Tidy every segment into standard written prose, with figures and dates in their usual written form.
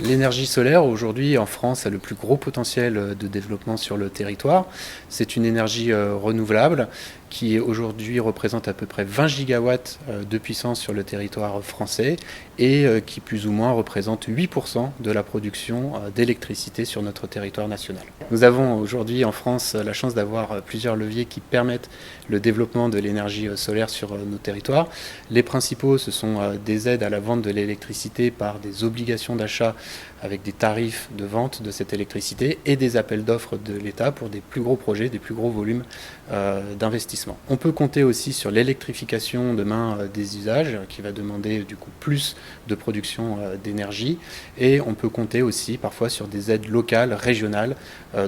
L'énergie solaire, aujourd'hui, en France, a le plus gros potentiel de développement sur le territoire. C'est une énergie renouvelable qui aujourd'hui représente à peu près 20 gigawatts de puissance sur le territoire français et qui plus ou moins représente 8% de la production d'électricité sur notre territoire national. Nous avons aujourd'hui en France la chance d'avoir plusieurs leviers qui permettent le développement de l'énergie solaire sur nos territoires. Les principaux, ce sont des aides à la vente de l'électricité par des obligations d'achat avec des tarifs de vente de cette électricité et des appels d'offres de l'État pour des plus gros projets, des plus gros volumes d'investissement. On peut compter aussi sur l'électrification demain des usages qui va demander du coup plus de production d'énergie et on peut compter aussi parfois sur des aides locales, régionales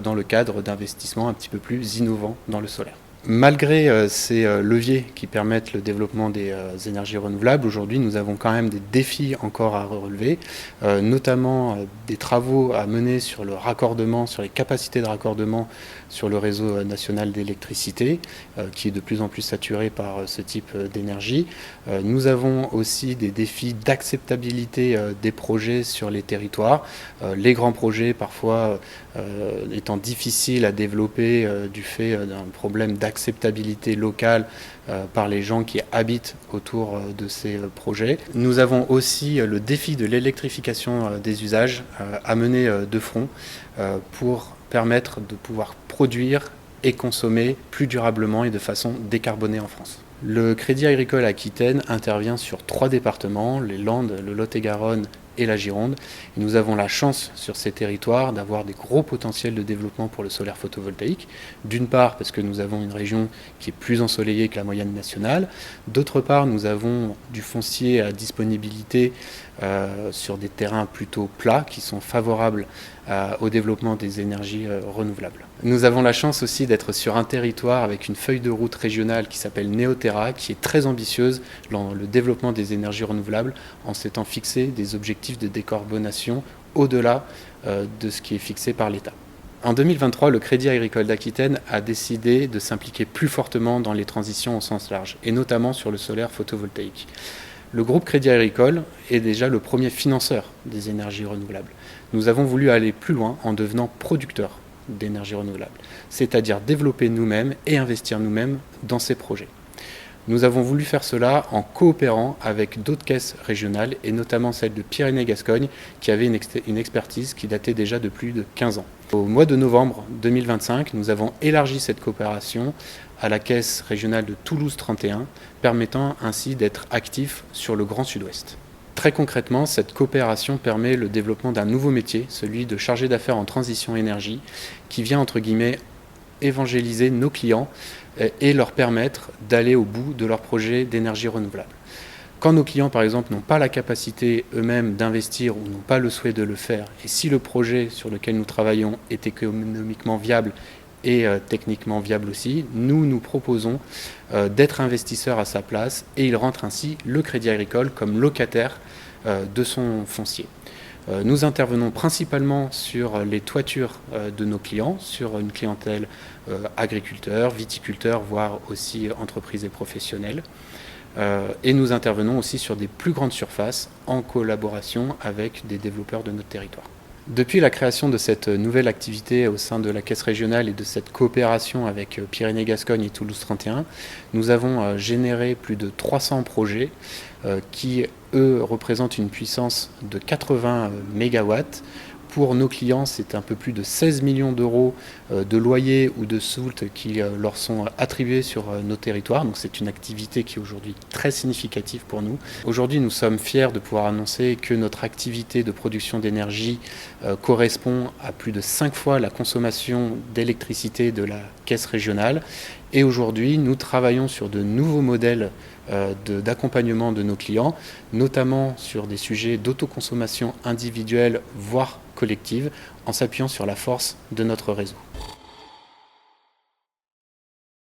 dans le cadre d'investissements un petit peu plus innovants dans le solaire. Malgré ces leviers qui permettent le développement des énergies renouvelables, aujourd'hui nous avons quand même des défis encore à relever, notamment des travaux à mener sur le raccordement, sur les capacités de raccordement sur le réseau national d'électricité, qui est de plus en plus saturé par ce type d'énergie. Nous avons aussi des défis d'acceptabilité des projets sur les territoires, les grands projets parfois étant difficiles à développer du fait d'un problème d'acceptabilité locale par les gens qui habitent autour de ces projets. Nous avons aussi le défi de l'électrification des usages à mener de front pour permettre de pouvoir produire et consommer plus durablement et de façon décarbonée en France. Le Crédit Agricole Aquitaine intervient sur 3 départements, les Landes, le Lot-et-Garonne et la Gironde. Et nous avons la chance sur ces territoires d'avoir des gros potentiels de développement pour le solaire photovoltaïque. D'une part parce que nous avons une région qui est plus ensoleillée que la moyenne nationale. D'autre part, nous avons du foncier à disponibilité sur des terrains plutôt plats qui sont favorables au développement des énergies renouvelables. Nous avons la chance aussi d'être sur un territoire avec une feuille de route régionale qui s'appelle Neoterra, qui est très ambitieuse dans le développement des énergies renouvelables en s'étant fixé des objectifs de décarbonation au-delà de ce qui est fixé par l'État. En 2023, le Crédit Agricole d'Aquitaine a décidé de s'impliquer plus fortement dans les transitions au sens large, et notamment sur le solaire photovoltaïque. Le groupe Crédit Agricole est déjà le premier financeur des énergies renouvelables. Nous avons voulu aller plus loin en devenant producteurs d'énergie renouvelable, c'est-à-dire développer nous-mêmes et investir nous-mêmes dans ces projets. Nous avons voulu faire cela en coopérant avec d'autres caisses régionales et notamment celle de Pyrénées-Gascogne qui avait une expertise qui datait déjà de plus de 15 ans. Au mois de novembre 2025, nous avons élargi cette coopération à la caisse régionale de Toulouse 31, permettant ainsi d'être actifs sur le Grand Sud-Ouest. Très concrètement, cette coopération permet le développement d'un nouveau métier, celui de chargé d'affaires en transition énergie, qui vient entre guillemets évangéliser nos clients et leur permettre d'aller au bout de leur projet d'énergie renouvelable. Quand nos clients, par exemple, n'ont pas la capacité eux-mêmes d'investir ou n'ont pas le souhait de le faire, et si le projet sur lequel nous travaillons est économiquement viable et techniquement viable aussi, nous proposons d'être investisseurs à sa place et il rentre ainsi le Crédit Agricole comme locataire de son foncier. Nous intervenons principalement sur les toitures de nos clients, sur une clientèle agriculteurs, viticulteurs, voire aussi entreprises et professionnels. Et nous intervenons aussi sur des plus grandes surfaces en collaboration avec des développeurs de notre territoire. Depuis la création de cette nouvelle activité au sein de la Caisse régionale et de cette coopération avec Pyrénées-Gascogne et Toulouse 31, nous avons généré plus de 300 projets qui, eux, représentent une puissance de 80 mégawatts. Pour nos clients, c'est un peu plus de 16 millions d'euros de loyers ou de soult qui leur sont attribués sur nos territoires. Donc c'est une activité qui est aujourd'hui très significative pour nous. Aujourd'hui, nous sommes fiers de pouvoir annoncer que notre activité de production d'énergie correspond à plus de 5 fois la consommation d'électricité de la caisse régionale. Et aujourd'hui, nous travaillons sur de nouveaux modèles d'accompagnement de nos clients, notamment sur des sujets d'autoconsommation individuelle, voire collective, en s'appuyant sur la force de notre réseau.